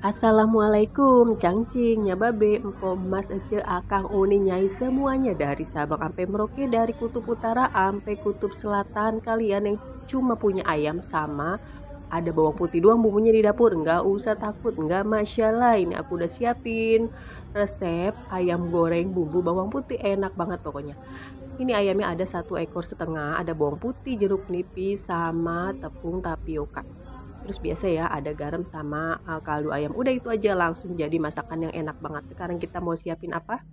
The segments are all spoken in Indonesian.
Assalamualaikum, cangcing, nyababe, empo, mas, ece, akang, uni, nyai, semuanya dari Sabang sampai Merauke, dari kutub utara sampai kutub selatan. Kalian yang cuma punya ayam sama ada bawang putih doang bumbunya di dapur, nggak usah takut, nggak masalah. Ini aku udah siapin resep ayam goreng bumbu bawang putih, enak banget pokoknya. Ini ayamnya ada 1,5 ekor, ada bawang putih, jeruk nipis, sama tepung tapioka. Terus biasa ya ada garam sama kaldu ayam. Udah itu aja langsung jadi masakan yang enak banget. Sekarang kita mau siapin apa?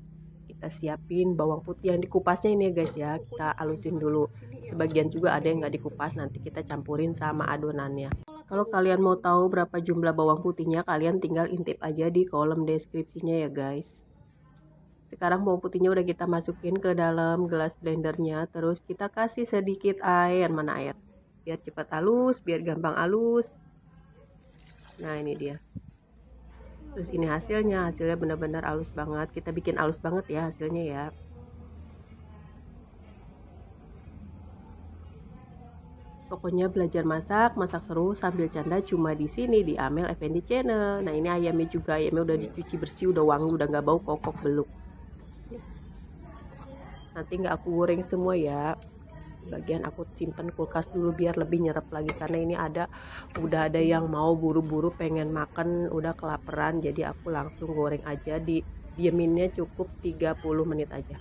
Kita siapin bawang putih yang dikupasnya ini ya guys ya. Kita halusin dulu. Sebagian juga ada yang nggak dikupas, nanti kita campurin sama adonannya. Kalau kalian mau tahu berapa jumlah bawang putihnya, kalian tinggal intip aja di kolom deskripsinya ya guys. Sekarang bawang putihnya udah kita masukin ke dalam gelas blendernya. Terus kita kasih sedikit air, mana air? Biar cepat halus, biar gampang halus. Nah ini dia. Terus ini hasilnya benar-benar halus banget. Kita bikin halus banget ya hasilnya ya. Pokoknya belajar masak seru sambil canda cuma di sini di Amel Effendi Channel. Nah ini ayamnya juga, ayamnya udah dicuci bersih, udah wangi, udah nggak bau kokok beluk. Nanti nggak aku goreng semua ya. Bagian aku simpen kulkas dulu biar lebih nyerap lagi, karena ini udah ada yang mau buru-buru pengen makan, udah kelaparan, jadi aku langsung goreng aja. Dieminnya cukup 30 menit aja.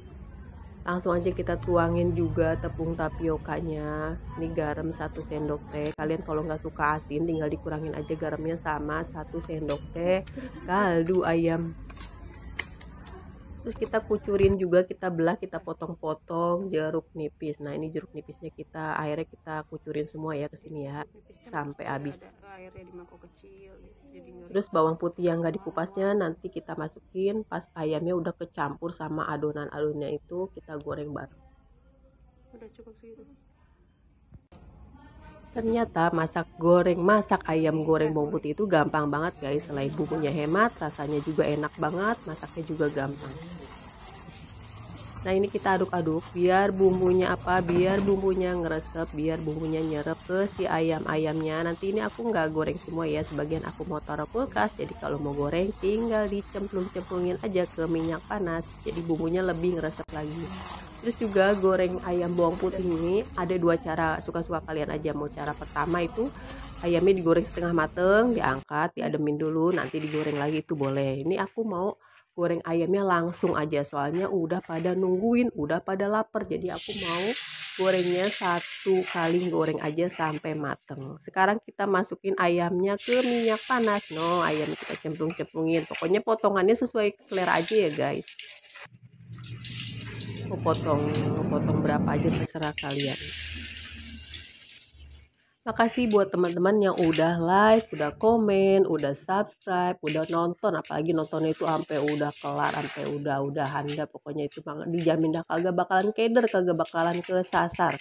Langsung aja kita tuangin juga tepung tapiokanya. Ini garam 1 sendok teh. Kalian kalau nggak suka asin tinggal dikurangin aja garamnya, sama 1 sendok teh kaldu ayam. Terus kita kucurin juga, kita belah, kita potong-potong jeruk nipis. Nah ini jeruk nipisnya kita akhirnya kita kucurin semua ya ke sini ya sampai habis. Terus bawang putih yang nggak dikupasnya nanti kita masukin pas ayamnya udah kecampur sama adonan-adonannya itu, kita goreng bareng. Udah cukup segitu. Ternyata masak ayam goreng bawang putih itu gampang banget guys. Selain bumbunya hemat, rasanya juga enak banget, masaknya juga gampang. Nah ini kita aduk-aduk biar bumbunya ngeresep, biar bumbunya nyerep ke si ayam-ayamnya. Nanti ini aku nggak goreng semua ya, sebagian aku mau taruh kulkas, jadi kalau mau goreng tinggal dicemplung-cemplungin aja ke minyak panas, jadi bumbunya lebih ngeresep lagi. Terus juga goreng ayam bawang putih ini ada 2 cara, suka-suka kalian aja. Mau cara pertama itu ayamnya digoreng setengah mateng, diangkat, diademin dulu, nanti digoreng lagi, itu boleh. Ini aku mau goreng ayamnya langsung aja, soalnya udah pada nungguin, udah pada lapar, jadi aku mau gorengnya 1 kali goreng aja sampai mateng. Sekarang kita masukin ayamnya ke minyak panas. Ayamnya kita cemplung-cemplungin, pokoknya potongannya sesuai selera aja ya guys. Mau potong berapa aja terserah kalian. Makasih buat teman-teman yang udah like, udah komen, udah subscribe, udah nonton, apalagi nontonnya itu sampai udah kelar, sampai udahan dah, pokoknya itu banget dijamin dah kagak bakalan keder, kagak bakalan kesasar.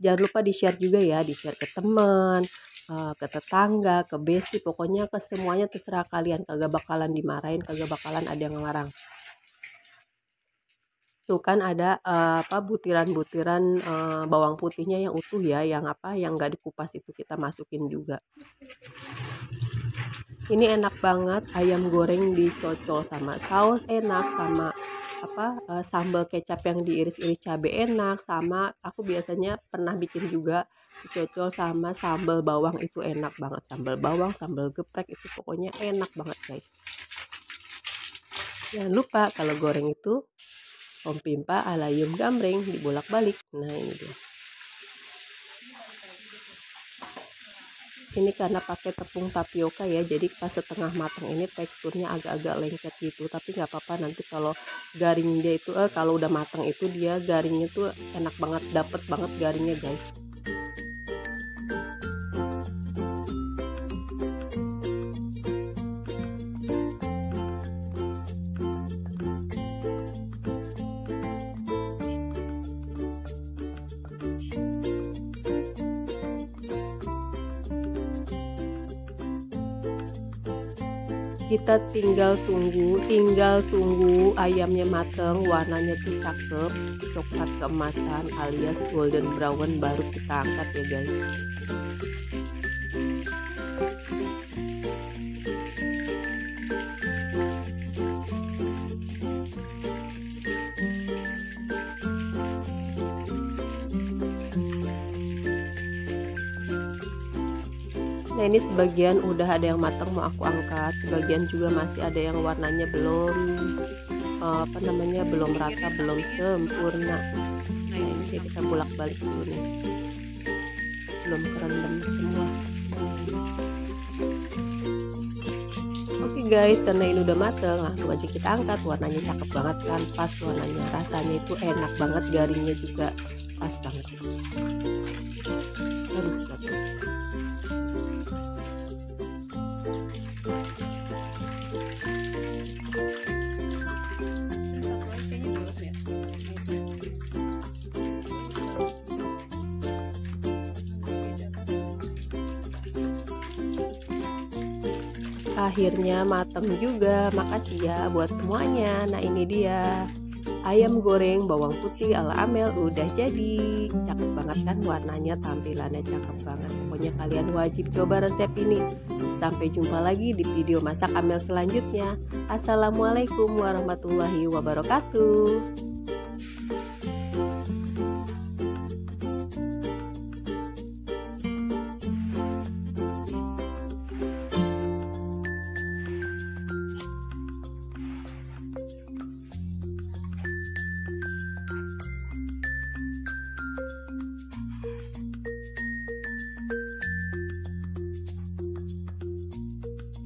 Jangan lupa di-share juga ya, di-share ke teman, ke tetangga, ke bestie, pokoknya ke semuanya terserah kalian, kagak bakalan dimarahin, kagak bakalan ada yang ngelarang. Tuh kan ada butiran-butiran bawang putihnya yang utuh ya, yang nggak dikupas itu kita masukin juga. Ini enak banget ayam goreng dicocol sama saus enak, sama sambal kecap yang diiris-iris cabai enak, sama aku biasanya pernah bikin juga dicocol sama sambal bawang, itu enak banget. Sambal bawang, sambal geprek, itu pokoknya enak banget guys. Jangan lupa kalau goreng itu Om Pimpa alayum gambreng dibolak-balik. Nah ini dia. Ini karena pakai tepung tapioka ya, jadi pas setengah matang ini teksturnya agak-agak lengket gitu, tapi nggak apa-apa. Nanti kalau garing dia itu kalau udah matang itu dia garingnya tuh enak banget, dapet banget garingnya guys. Kita tinggal tunggu ayamnya mateng, warnanya tuh cakep, coklat keemasan alias golden brown, baru kita angkat ya guys. Nah ini sebagian udah ada yang matang mau aku angkat, sebagian juga masih ada yang warnanya belum belum rata, belum sempurna. Nah ini kita bolak-balik dulu nih, belum kerendam semua. Oke guys, karena ini udah mateng, langsung aja kita angkat. Warnanya cakep banget kan, pas warnanya, rasanya itu enak banget, garingnya juga pas banget. Aduh, akhirnya mateng juga. Makasih ya buat semuanya. Nah ini dia ayam goreng bawang putih ala Amel udah jadi. Cakep banget kan warnanya, tampilannya cakep banget. Pokoknya kalian wajib coba resep ini. Sampai jumpa lagi di video masak Amel selanjutnya. Assalamualaikum warahmatullahi wabarakatuh.